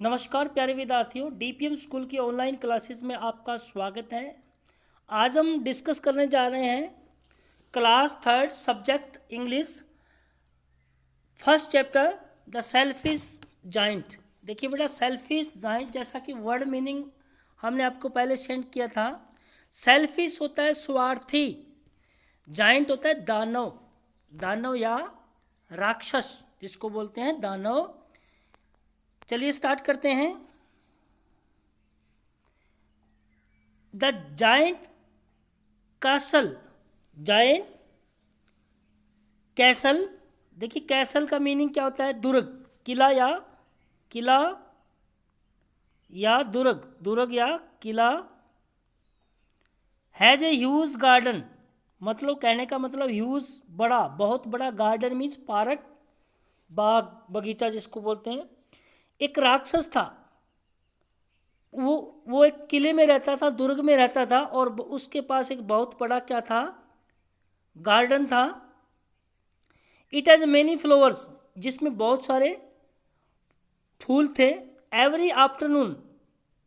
नमस्कार प्यारे विद्यार्थियों, डीपीएम स्कूल की ऑनलाइन क्लासेस में आपका स्वागत है। आज हम डिस्कस करने जा रहे हैं class third subject English first chapter the selfish giant. देखिए बेटा, सेल्फिश जाइंट जैसा कि वर्ड मीनिंग हमने आपको पहले सेंड किया था। सेल्फिश होता है स्वार्थी, जाइंट होता है दानव, दानव या राक्षस जिसको बोलते हैं दानव। चलिए स्टार्ट करते हैं। The giant castle, giant castle. देखिए कैसल का मीनिंग क्या होता है? दुर्ग, किला या दुर्ग, दुर्ग या किला। हैज ए ह्यूज गार्डन, मतलब कहने का मतलब ह्यूज बड़ा, बहुत बड़ा। गार्डन मीन्स पार्क, बाग, बगीचा जिसको बोलते हैं। एक राक्षस था, वो एक किले में रहता था, दुर्ग में रहता था, और उसके पास एक बहुत बड़ा क्या था? गार्डन था। इट हैज़ मैनी फ्लावर्स, जिसमें बहुत सारे फूल थे। एवरी आफ्टरनून,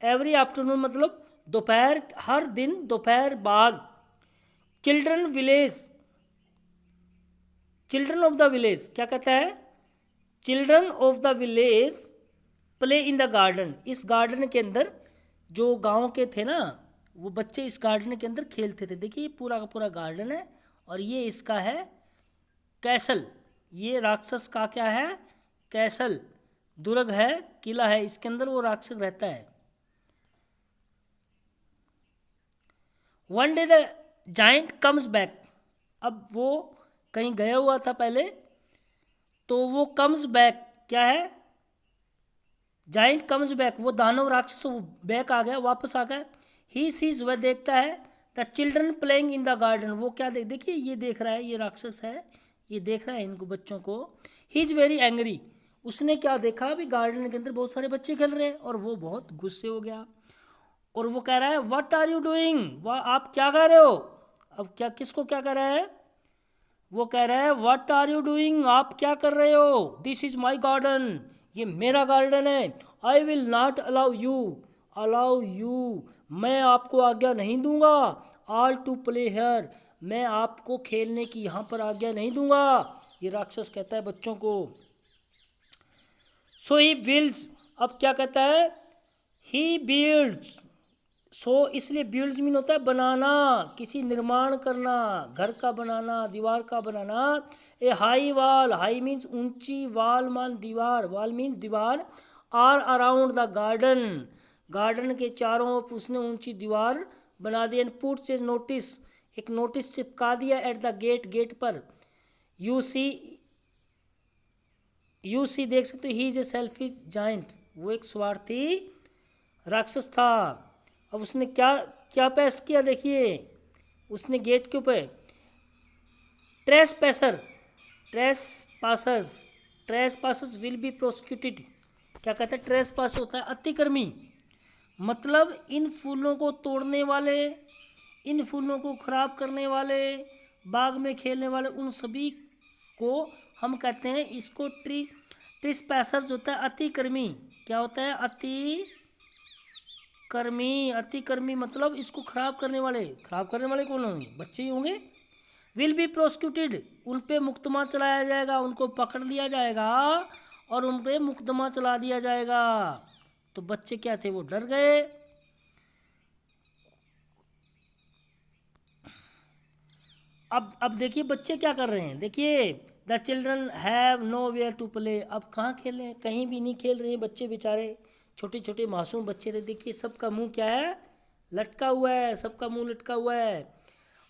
एवरी आफ्टरनून मतलब दोपहर, हर दिन दोपहर बाद। Children village, children of the village क्या कहता है? Children of the village play in the garden. इस गार्डन के अंदर जो गांव के थे ना, वो बच्चे इस गार्डन के अंदर खेलते थे। देखिए ये पूरा का पूरा गार्डन है और ये इसका है कैसल। ये राक्षस का क्या है? कैसल, दुर्ग है, किला है, इसके अंदर वो राक्षस रहता है। One day the giant comes back. अब वो कहीं गया हुआ था पहले, तो वो कम्स बैक क्या है? जाइंट कम्स बैक, वो दानव राक्षस वो बैक आ गया, वापस आ गया। ही सीज, वह देखता है the children playing in the garden. वो क्या देखिए ये देख रहा है, ये राक्षस है, ये देख रहा है इनको बच्चों को। ही इज वेरी एंग्री, उसने क्या देखा? अभी गार्डन के अंदर बहुत सारे बच्चे खेल रहे हैं और वो बहुत गुस्से हो गया और वो कह रहा है व्हाट आर यू डूइंग, वह आप क्या कर रहे हो? अब क्या, किसको क्या कर रहा है? वो कह रहा है व्हाट आर यू डूइंग, आप क्या कर रहे हो? दिस इज माई गार्डन, ये मेरा गार्डन है। I will not allow you, allow you, मैं आपको आज्ञा नहीं दूंगा। ऑल टू प्ले हेयर, मैं आपको खेलने की यहाँ पर आज्ञा नहीं दूंगा, ये राक्षस कहता है बच्चों को। सो ही बिल्ड्स, अब क्या कहता है? ही बिल्ड्स, सो इसलिए बिल्ड्स मीन होता है बनाना, किसी निर्माण करना, घर का बनाना, दीवार का बनाना। A high wall, high means ऊंची, वॉल मान दीवार, वॉल मीन्स दीवार। All around the garden, garden के चारों ओर उसने ऊंची दीवार बना दी। एंड पुट से नोटिस, एक नोटिस चिपका दिया एट द गेट, गेट पर। यू सी, यू सी देख सकते हो, he is a selfish giant, वो एक स्वार्थी राक्षस था। अब उसने क्या क्या पेश किया? देखिए उसने गेट के ऊपर trespasser, trespassers, trespassers will be prosecuted. क्या कहता है? ट्रेस पास होता है अतिक्रमी, मतलब इन फूलों को तोड़ने वाले, इन फूलों को खराब करने वाले, बाग में खेलने वाले, उन सभी को हम कहते हैं, इसको ट्रेस पैसर्स होता है अतिक्रमी। क्या होता है? अतिक्रमी, अतिक्रमी मतलब इसको खराब करने वाले। खराब करने वाले कौन होंगे? बच्चे ही होंगे। विल बी प्रोसिक्यूटेड, उन पे मुकदमा चलाया जाएगा, उनको पकड़ लिया जाएगा और उन पे मुकदमा चला दिया जाएगा। तो बच्चे क्या थे? वो डर गए। अब देखिए बच्चे क्या कर रहे हैं। देखिए the children have nowhere to play, अब कहाँ खेलें? कहीं भी नहीं खेल रहे हैं बच्चे बेचारे, छोटे छोटे मासूम बच्चे थे। देखिए सबका मुंह क्या है? लटका हुआ है, सबका मुंह लटका हुआ है।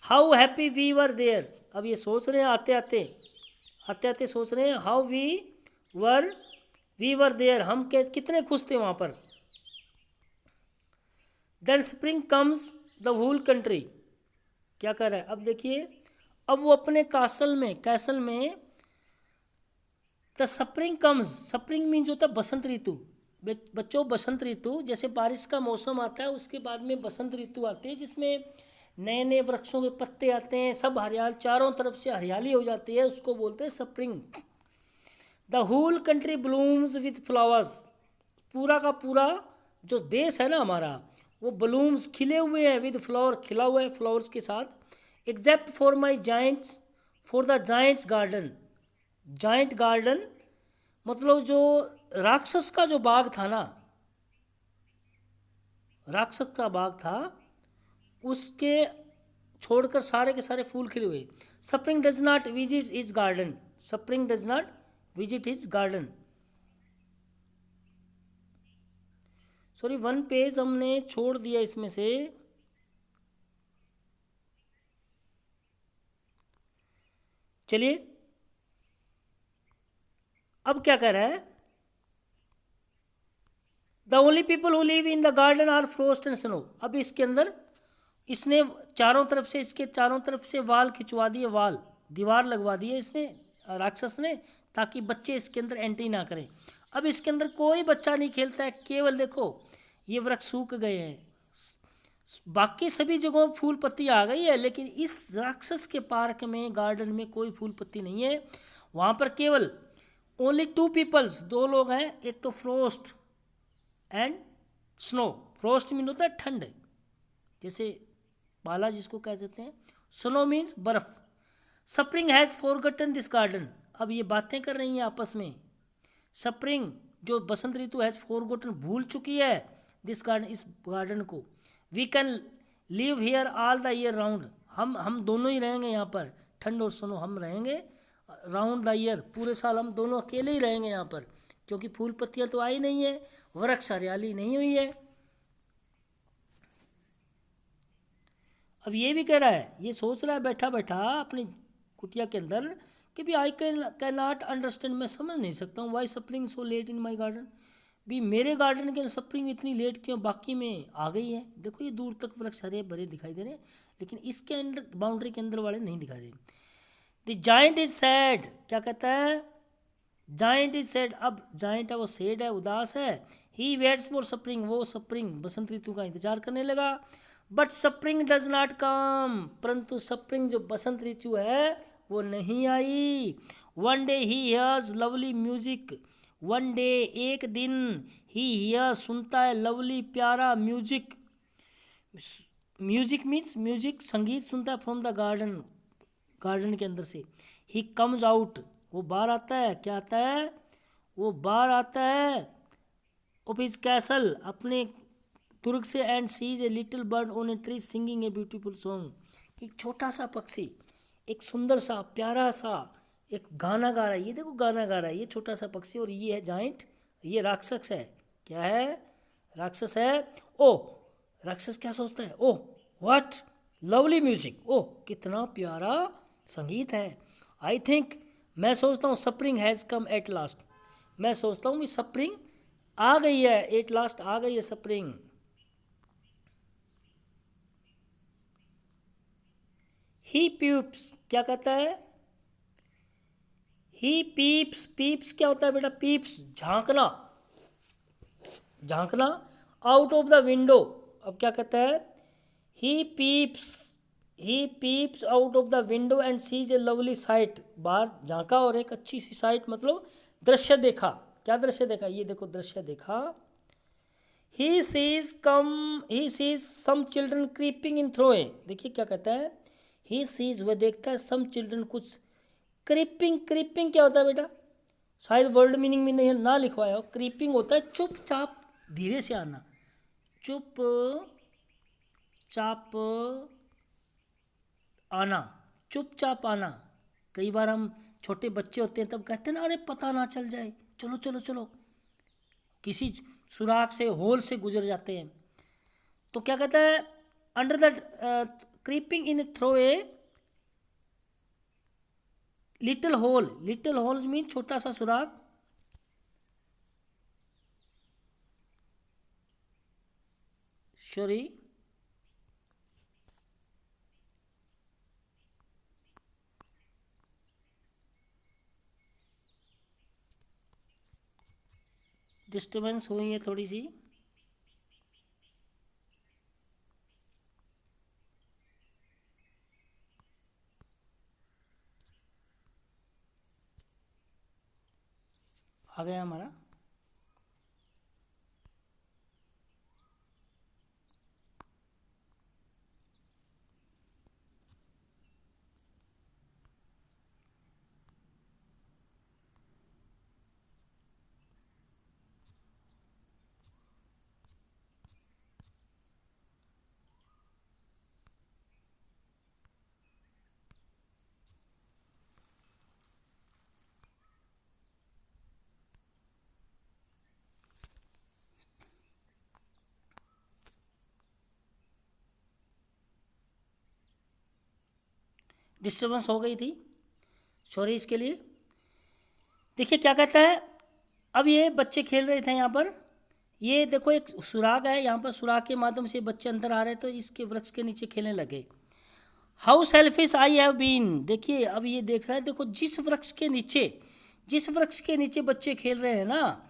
How happy we were there, अब ये सोच रहे हैं आते आते सोच रहे हैं हाउ वी वर देयर, हम कितने खुश थे वहाँ पर। Then spring comes the whole country, क्या कर रहा है? अब देखिए, अब वो अपने कैसल में the spring comes, spring means होता है बसंत ऋतु। बच्चों बसंत ऋतु, जैसे बारिश का मौसम आता है उसके बाद में बसंत ऋतु आती है, जिसमें नए नए वृक्षों के पत्ते आते हैं, सब हरियाली, चारों तरफ से हरियाली हो जाती है, उसको बोलते हैं spring. The whole country blooms with flowers, पूरा का पूरा जो देश है ना हमारा, वो बलूम्स खिले हुए हैं, विद फ्लावर, खिला हुआ है फ्लावर्स के साथ। Exact for my Giants, for the Giants garden. Giant garden मतलब जो राक्षस का जो बाग था ना, राक्षस का बाग था, उसके छोड़कर सारे के सारे फूल खिले हुए। Spring does not visit is garden, spring does not visit is garden. Sorry, one page हमने छोड़ दिया इसमें से। चलिए, अब क्या कह रहा है, the only people who live in the garden are frost and snow. अब इसके अंदर इसने चारों तरफ से, इसके चारों तरफ से वाल खिंचवा दिए, वाल, दीवार लगवा दी है इसने, राक्षस ने, ताकि बच्चे इसके अंदर एंट्री ना करें। अब इसके अंदर कोई बच्चा नहीं खेलता है, केवल देखो ये वृक्ष सूख गए हैं, बाकी सभी जगहों फूल पत्ती आ गई है, लेकिन इस राक्षस के पार्क में, गार्डन में कोई फूल पत्ती नहीं है। वहाँ पर केवल ओनली टू पीपल्स, दो लोग हैं, एक तो frost and snow. Frost mean होता है ठंड, जैसे पाला जिसको कह देते हैं, स्नो मीन्स बर्फ। Spring has forgotten this garden. अब ये बातें कर रही हैं आपस में। स्प्रिंग जो बसंत ऋतु हैज़ फॉरगटन, भूल चुकी है, दिस गार्डन, इस गार्डन को। We can live here all the year round. हम दोनों ही रहेंगे यहाँ पर, ठंड और स्नो, हम रहेंगे राउंड द ईयर, पूरे साल हम दोनों अकेले ही रहेंगे यहाँ पर, क्योंकि फूल पत्तियाँ तो आई नहीं है, वृक्ष हरियाली नहीं हुई है। अब ये भी कह रहा है, ये सोच रहा है बैठा बैठा अपनी कुटिया के अंदर कि भी आई कैन नॉट अंडरस्टैंड, मैं समझ नहीं सकता हूँ, why spring so late in my garden, भी मेरे गार्डन के स्प्रिंग इतनी लेट क्यों, बाकी में आ गई है। देखो ये दूर तक वृक्ष हरे भरे दिखाई दे रहे हैं, लेकिन इसके अंदर, बाउंड्री के अंदर वाले नहीं दिखाई दे। द जाइंट इज सैड, क्या कहता है, जाइंट इज सैड। अब जाइंट है वो सैड है, उदास है। ही वेट्स फॉर स्प्रिंग, वो स्प्रिंग बसंत ऋतु का इंतजार करने लगा। But spring does not come, परंतु स्प्रिंग जो बसंत ऋतु है वो नहीं आई। One day he hears lovely music, one day एक दिन, ही हियर सुनता है, लवली प्यारा म्यूजिक, म्यूजिक मीन्स म्यूजिक, संगीत सुनता है, फ्रॉम द गार्डन, गार्डन के अंदर से। ही कम्स आउट, वो बाहर आता है, क्या आता है, वो बाहर आता है, ऑफ हिज कैसल, अपने दुर्ग से, and sees a little bird on a tree singing a beautiful song. एक छोटा सा पक्षी, एक सुंदर सा प्यारा सा एक गाना गा रहा है, ये देखो गाना गा रहा है, ये छोटा सा पक्षी, और ये है जाइंट, ये राक्षस है, क्या है, राक्षस है। ओ, राक्षस क्या सोचता है, ओ व्हाट लवली म्यूजिक, ओ कितना प्यारा संगीत है। आई थिंक, मैं सोचता हूँ spring has come at last, मैं सोचता हूँ कि स्प्रिंग आ गई है, एट लास्ट आ गई है स्प्रिंग। ही पीप्स, क्या कहता है, ही पीप्स, पीप्स क्या होता है बेटा, पीप्स झांकना, झांकना, आउट ऑफ द विंडो। अब क्या कहता है, he peeps, he peeps out of the window and sees a lovely sight, बाहर झांका और एक अच्छी सी साइट, मतलब दृश्य देखा। क्या दृश्य देखा, ये देखो दृश्य देखा। He sees some children creeping in through a, देखिए क्या कहता है, ही सीज, वह देखता है, सम चिल्ड्रन, कुछ, क्रीपिंग, क्रीपिंग क्या होता है बेटा, शायद वर्ड मीनिंग में नहीं ना लिखवाया हो। क्रीपिंग होता है चुपचाप धीरे से आना, चुप चाप आना, चुपचाप आना। कई बार हम छोटे बच्चे होते हैं तब कहते हैं ना, अरे पता ना चल जाए, चलो चलो चलो, किसी सुराख से, होल से गुजर जाते हैं। तो क्या कहता है, under the creeping in through a little hole, little holes mean छोटा सा सुराख, सॉरी, डिस्टर्बेंस हुई है थोड़ी सी। आ गया हमारा, डिस्टर्बेंस हो गई थी, सॉरी इसके लिए। देखिए क्या कहता है, अब ये बच्चे खेल रहे थे यहाँ पर, ये देखो एक सुराग है यहाँ पर, सुराग के माध्यम से बच्चे अंदर आ रहे तो इसके वृक्ष के नीचे खेलने लगे। How selfish I have been, देखिए अब ये देख रहा है, देखो जिस वृक्ष के नीचे, जिस वृक्ष के नीचे बच्चे खेल रहे हैं ना,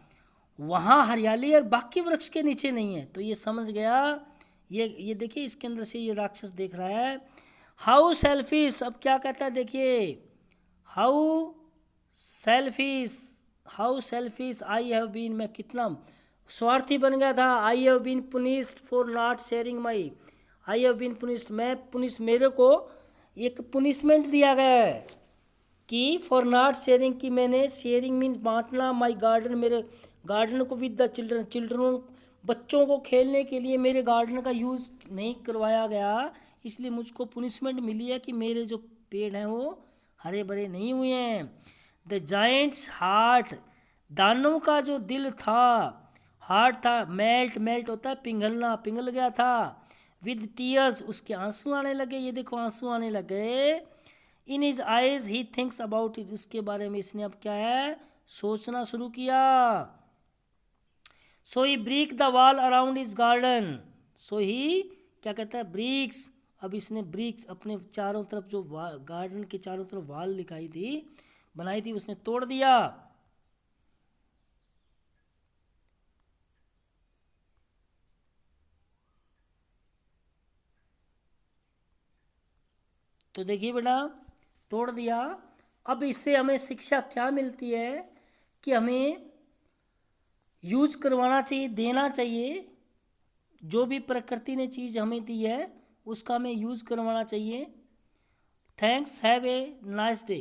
वहाँ हरियाली और बाकी वृक्ष के नीचे नहीं है, तो ये समझ गया। ये देखिए इसके अंदर से ये राक्षस देख रहा है। हाउ सेल्फिश, अब क्या कहता है देखिए, how selfish, how selfish I have been, मैं कितना स्वार्थी बन गया था। I have been punished for not sharing my, I have been punished, मैं पुनिश, मेरे को एक पुनिशमेंट दिया गया है कि फॉर नॉट शेयरिंग, की मैंने, शेयरिंग मीन्स बांटना, माई गार्डन, मेरे गार्डन को विद द चिल्ड्रन, चिल्ड्रन बच्चों को खेलने के लिए मेरे गार्डन का यूज़ नहीं करवाया गया, इसलिए मुझको पुनिशमेंट मिली है कि मेरे जो पेड़ हैं वो हरे भरे नहीं हुए हैं। द जाइंट्स हार्ट, दानव का जो दिल था, हार्ट था, मेल्ट, मेल्ट होता है पिघलना, पिघल गया था। विद टीयर्स, उसके आंसू आने लगे, ये देखो आंसू आने लगे। In his eyes he thinks about it, उसके बारे में इसने अब क्या है, सोचना शुरू किया। So he broke the wall around his garden, so he क्या कहता है, ब्रिक्स, अब इसने ब्रिक्स अपने चारों तरफ जो गार्डन के चारों तरफ वॉल दिखाई थी, बनाई थी, उसने तोड़ दिया। तो देखिए बेटा, तोड़ दिया। अब इससे हमें शिक्षा क्या मिलती है कि हमें यूज करवाना चाहिए, देना चाहिए, जो भी प्रकृति ने चीज़ हमें दी है उसका हमें यूज़ करवाना चाहिए। Thanks, have a nice day.